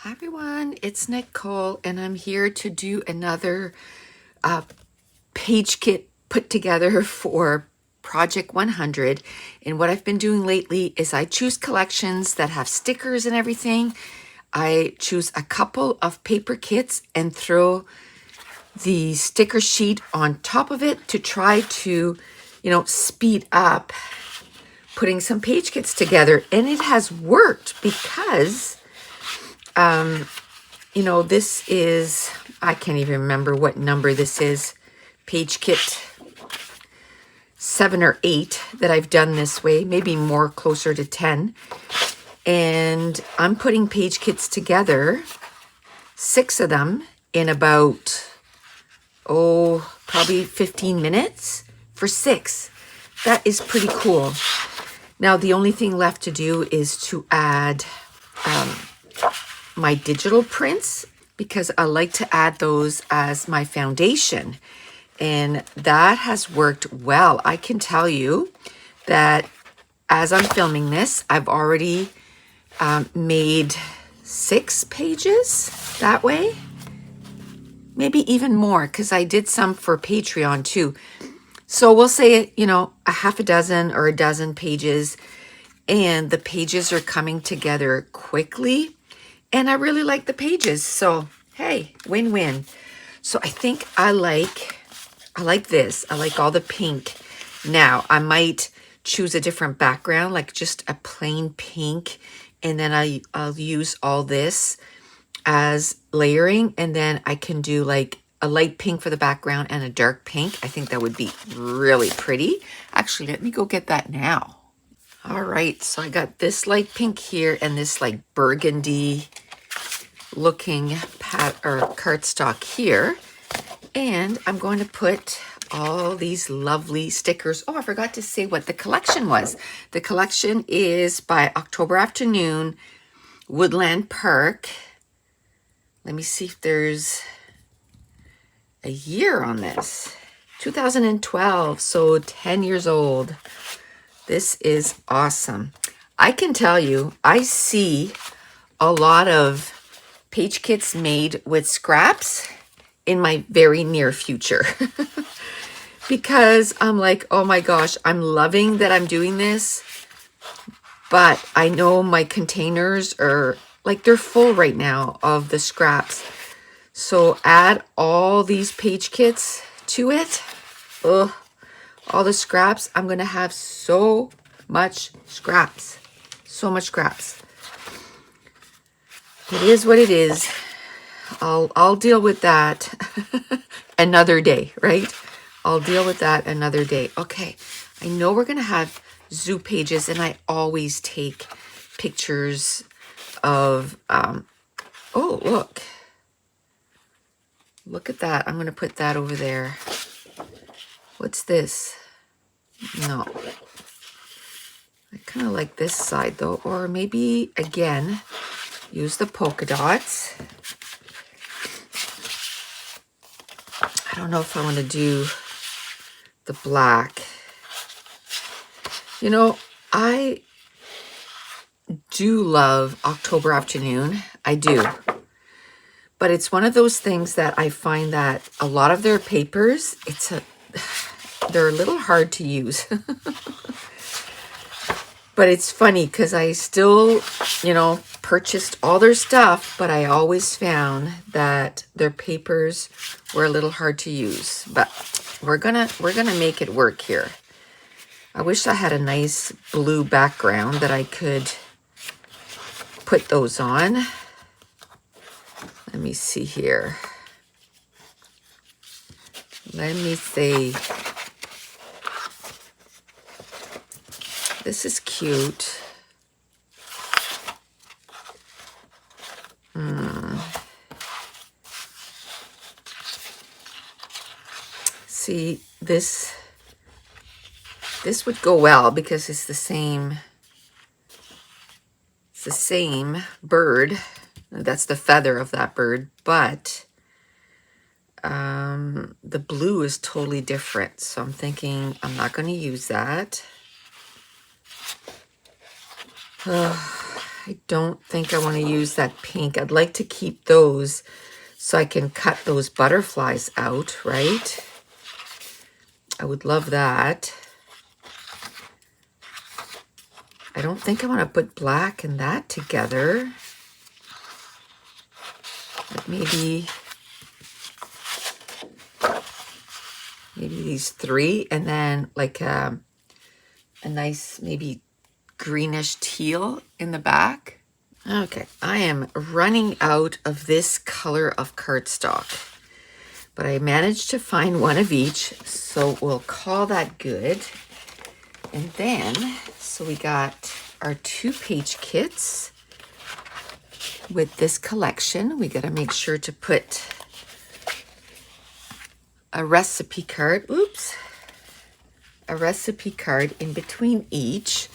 Hi everyone, it's Nicole and I'm here to do another page kit put together for Project 100. And what I've been doing lately is I choose collections that have stickers and everything. I choose a couple of paper kits and throw the sticker sheet on top of it to try to, speed up putting some page kits together. And it has worked because this is, I can't even remember what number this is, page kit 7 or 8 that I've done this way, maybe more closer to 10. And I'm putting page kits together, 6 of them, in about, probably 15 minutes for 6. That is pretty cool. Now, the only thing left to do is to add my digital prints, because I like to add those as my foundation. And that has worked well. I can tell you that as I'm filming this, I've already made 6 pages that way. Maybe even more, because I did some for Patreon too. So we'll say, a half a dozen or a dozen pages. And the pages are coming together quickly. And I really like the pages. So, hey, win-win. So I think I like this. I like all the pink. Now, I might choose a different background, like just a plain pink. And then I'll use all this as layering. And then I can do like a light pink for the background and a dark pink. I think that would be really pretty. Actually, let me go get that now. All right, so I got this light pink here and this like burgundy looking cardstock here. And I'm going to put all these lovely stickers. Oh, I forgot to say what the collection was. The collection is by October Afternoon, Woodland Park. Let me see if there's a year on this. 2012, so 10 years old. This is awesome. I can tell you, I see a lot of page kits made with scraps in my very near future. Because I'm like, oh my gosh, I'm loving that I'm doing this. But I know my containers are like, they're full right now of the scraps. So add all these page kits to it. Ugh. All the scraps, I'm going to have so much scraps. So much scraps. It is what it is. I'll deal with that another day, right? I'll deal with that another day. Okay, I know we're going to have zoo pages, and I always take pictures of, oh, look. Look at that. I'm going to put that over there. What's this? No. I kind of like this side though, or maybe again, use the polka dots. I don't know if I want to do the black. I do love October Afternoon. I do. But it's one of those things that I find that a lot of their papers, they're a little hard to use. But it's funny because I still, purchased all their stuff, but I always found that their papers were a little hard to use. But we're gonna make it work here. I wish I had a nice blue background that I could put those on. Let me see here. Let me see. This is cute. See, this would go well because it's the same bird. That's the feather of that bird, but the blue is totally different. So I'm thinking I'm not going to use that. I don't think I want to use that pink. I'd like to keep those so I can cut those butterflies out, right? I would love that. I don't think I want to put black and that together. But maybe these three, and then like a nice maybe greenish teal in the back. Okay, I am running out of this color of cardstock, but I managed to find one of each, so we'll call that good. And then, so we got our 2-page kits with this collection. We got to make sure to put a recipe card, a recipe card in between each.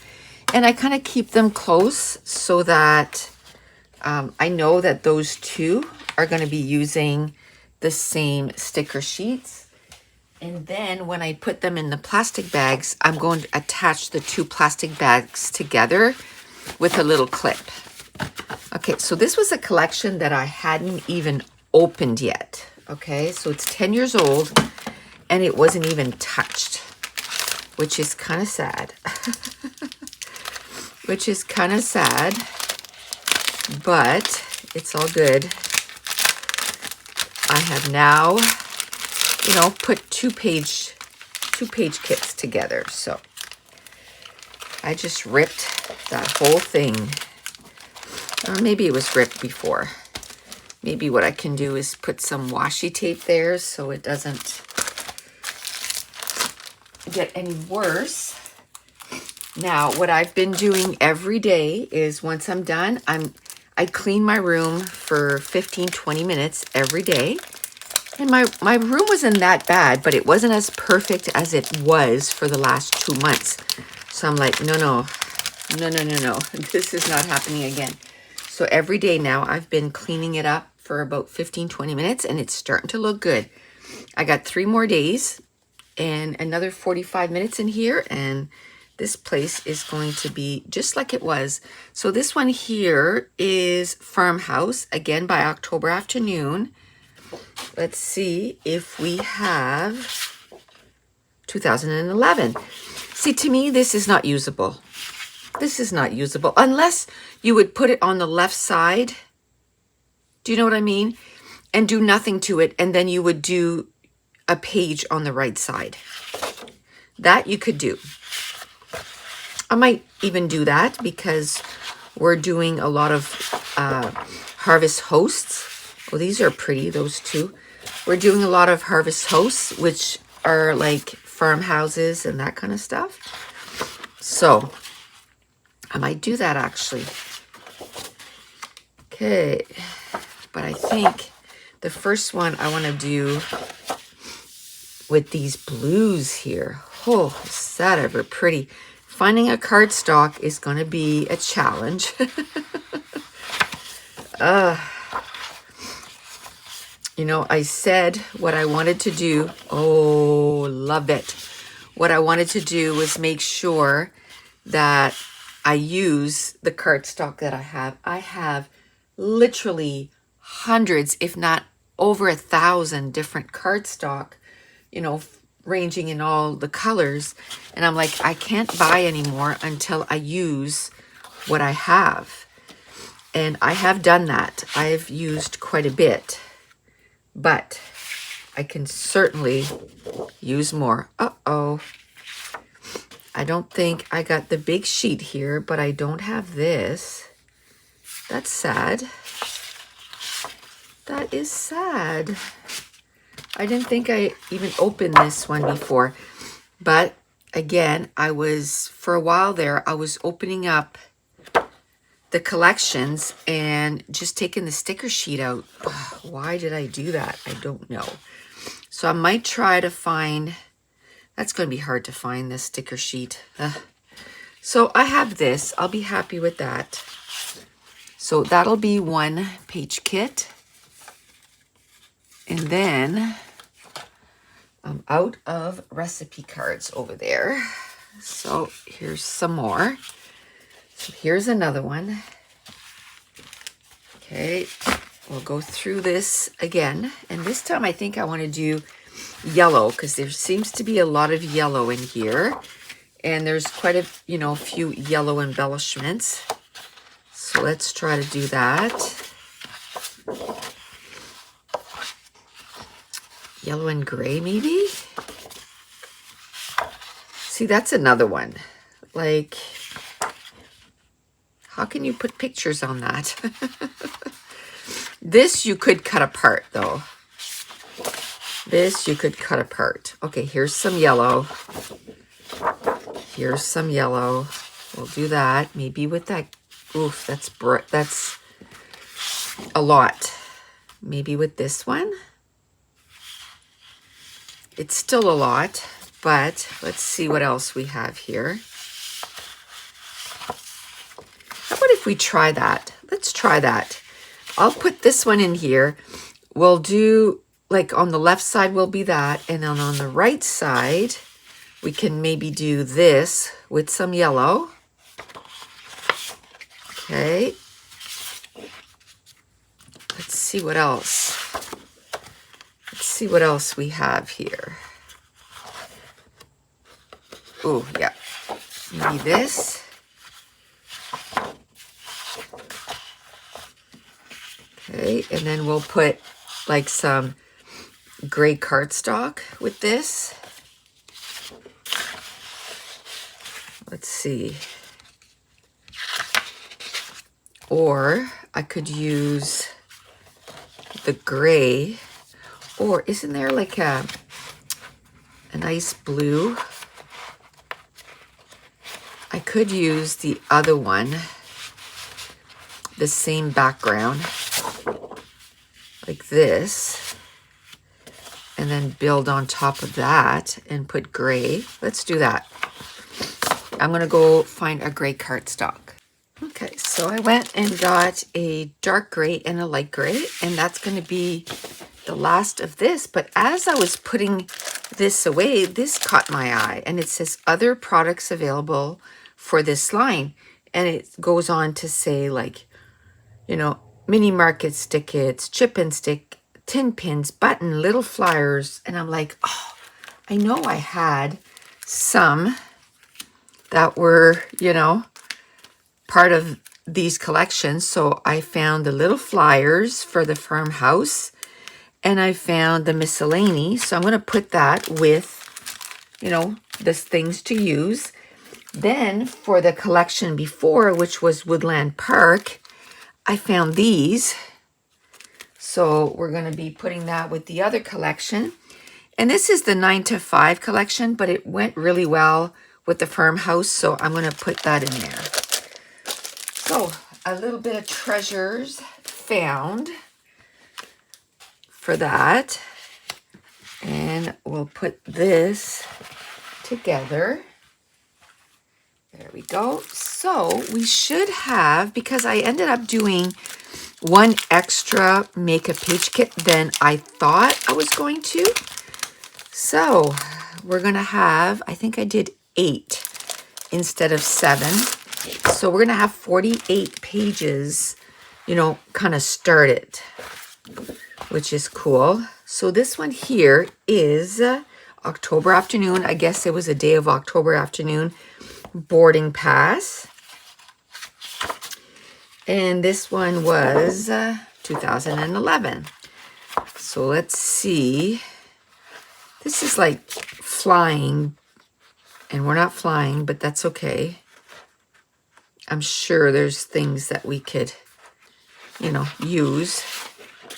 And I kind of keep them close so that I know that those two are going to be using the same sticker sheets. And then when I put them in the plastic bags, I'm going to attach the 2 plastic bags together with a little clip. Okay, so this was a collection that I hadn't even opened yet. Okay, so it's 10 years old and it wasn't even touched, which is kind of sad. Which is kind of sad, but it's all good. I have now, put 2-page kits together. So I just ripped that whole thing. Or maybe it was ripped before. Maybe what I can do is put some washi tape there so it doesn't get any worse. Now, what I've been doing every day is once I'm done, I clean my room for 15-20 minutes every day. And my room wasn't that bad, but it wasn't as perfect as it was for the last 2 months. So I'm like, no. This is not happening again. So every day now I've been cleaning it up for about 15-20 minutes and it's starting to look good. I got 3 more days and another 45 minutes in here, and this place is going to be just like it was. So this one here is Farmhouse, again by October Afternoon. Let's see if we have 2011. See, to me, this is not usable. This is not usable unless you would put it on the left side. Do you know what I mean? And do nothing to it, and then you would do a page on the right side. That you could do. I might even do that because we're doing a lot of Harvest Hosts. Oh, these are pretty, those two. We're doing a lot of Harvest Hosts, which are like farmhouses and that kind of stuff. So I might do that actually. Okay, but I think the first one I want to do with these blues here. Oh, is that ever pretty? Finding a cardstock is going to be a challenge. I said what I wanted to do. Oh, love it. What I wanted to do was make sure that I use the cardstock that I have. I have literally hundreds, if not over 1,000 different cardstock, ranging in all the colors. And I'm like, I can't buy anymore until I use what I have. And I have done that. I've used quite a bit, but I can certainly use more. Uh-oh. I don't think I got the big sheet here, but I don't have this. That's sad. That is sad. I didn't think I even opened this one before. But again, for a while there, I was opening up the collections and just taking the sticker sheet out. Ugh, why did I do that? I don't know. So I might try to find, that's going to be hard to find, this sticker sheet. So I have this. I'll be happy with that. So that'll be 1-page kit. And then I'm out of recipe cards over there. So here's some more. So here's another one. Okay, we'll go through this again. And this time I think I want to do yellow because there seems to be a lot of yellow in here. And there's quite a, few yellow embellishments. So let's try to do that. Yellow and gray, maybe? See, that's another one. Like, how can you put pictures on that? This you could cut apart, though. This you could cut apart. Okay, here's some yellow. Here's some yellow. We'll do that. Maybe with that. Oof, that's a lot. Maybe with this one. It's still a lot, but let's see what else we have here. How about if we try that? Let's try that. I'll put this one in here. We'll do, like on the left side will be that, and then on the right side, we can maybe do this with some yellow. Okay. Let's see what else. Let's see what else we have here. Oh, yeah. Maybe this. Okay, and then we'll put like some gray cardstock with this. Let's see. Or I could use the gray. Or isn't there like a nice blue? I could use the other one, the same background, like this, and then build on top of that and put gray. Let's do that. I'm gonna go find a gray cardstock. Okay, so I went and got a dark gray and a light gray, and that's gonna be the last of this. But as I was putting this away, this caught my eye, and it says other products available for this line. And it goes on to say, like, mini market stickets, chip and stick, tin pins, button, little flyers. And I'm like, oh, I know I had some that were, part of these collections. So I found the little flyers for the farmhouse, and I found the miscellany. So I'm going to put that with, this things to use. Then for the collection before, which was Woodland Park, I found these. So we're going to be putting that with the other collection. And this is the 9 to 5 collection, but it went really well with the farmhouse. So I'm going to put that in there. So a little bit of treasures found for that. And we'll put this together. There we go. So we should have, because I ended up doing one extra makeup page kit than I thought I was going to. So we're going to have, I think I did 8 instead of 7. So we're going to have 48 pages, kind of started, which is cool. So this one here is October afternoon. I guess it was a day of October afternoon. Boarding pass. And this one was 2011. So let's see. This is like flying, and we're not flying, but that's okay. I'm sure there's things that we could, use.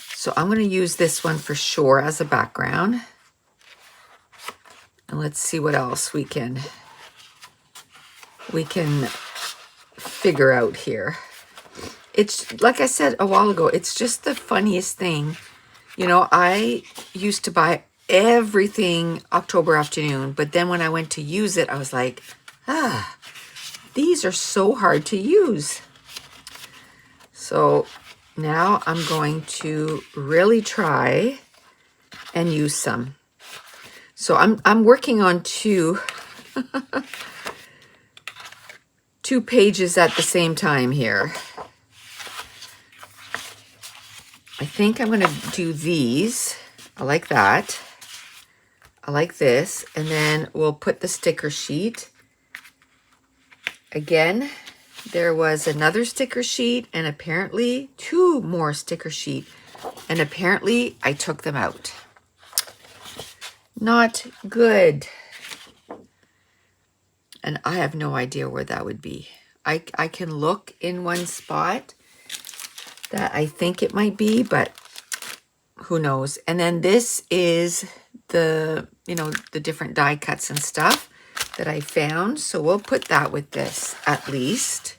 So I'm going to use this one for sure as a background. And let's see what else we can figure out here. It's like I said a while ago, it's just the funniest thing. I used to buy everything October afternoon, but then when I went to use it, I was like, these are so hard to use. So now I'm going to really try and use some. So I'm working on two pages at the same time here. I think I'm going to do these. I like that. I like this. And then we'll put the sticker sheet. Again, there was another sticker sheet and apparently 2 more sticker sheet. And apparently I took them out. Not good. And I have no idea where that would be. I can look in one spot that I think it might be, but who knows. And then this is the, the different die cuts and stuff that I found. So we'll put that with this at least.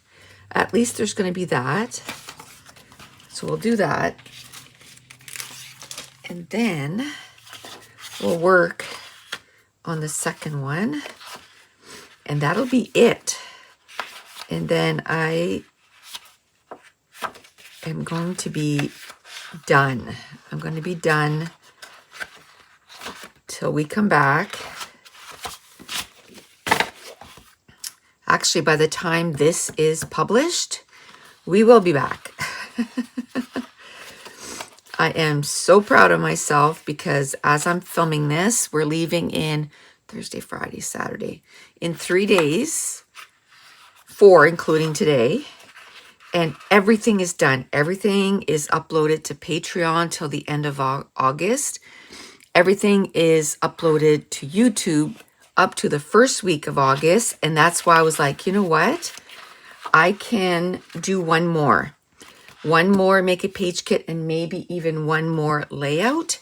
At least there's going to be that. So we'll do that. And then we'll work on the second one. And that'll be it. And then I am going to be done. I'm going to be done till we come back. Actually, by the time this is published, we will be back. I am so proud of myself because as I'm filming this, we're leaving in Thursday, Friday, Saturday. In 3 days, 4 including today. And everything is done. Everything is uploaded to Patreon till the end of August. Everything is uploaded to YouTube up to the first week of August. And that's why I was like, you know what? I can do one more. One more make a page kit and maybe even one more layout.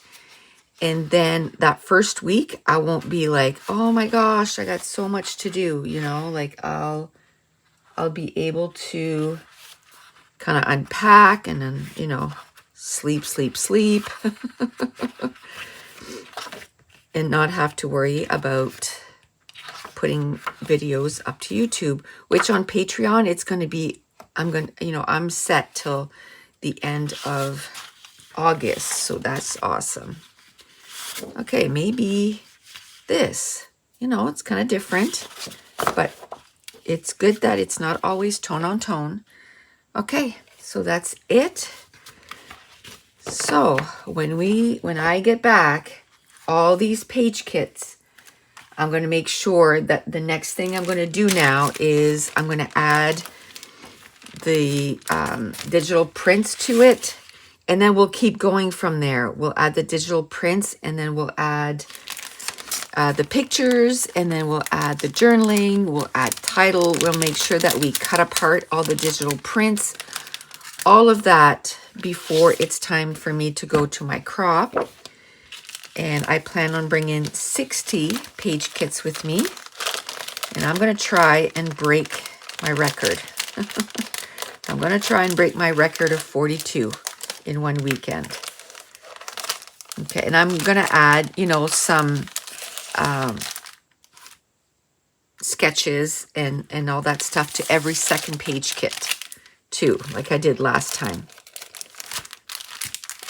And then that first week, I won't be like, oh my gosh, I got so much to do. Like I'll be able to kind of unpack and then, sleep, and not have to worry about putting videos up to YouTube, which on Patreon, it's going to be, I'm set till the end of August. So that's awesome. Okay, maybe this, it's kind of different, but it's good that it's not always tone on tone. Okay, so that's it. So when I get back, all these page kits, I'm going to make sure that the next thing I'm going to do now is I'm going to add the digital prints to it. And then we'll keep going from there. We'll add the digital prints and then we'll add the pictures and then we'll add the journaling. We'll add title. We'll make sure that we cut apart all the digital prints. All of that before it's time for me to go to my crop. And I plan on bringing 60 page kits with me. And I'm going to try and break my record. I'm going to try and break my record of 42 in one weekend. Okay, and I'm going to add, some sketches and all that stuff to every second page kit too, like I did last time.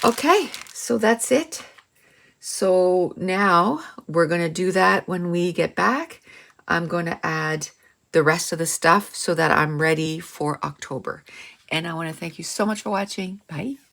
Okay, so that's it. So now we're going to do that when we get back. I'm going to add the rest of the stuff so that I'm ready for October. And I want to thank you so much for watching. Bye.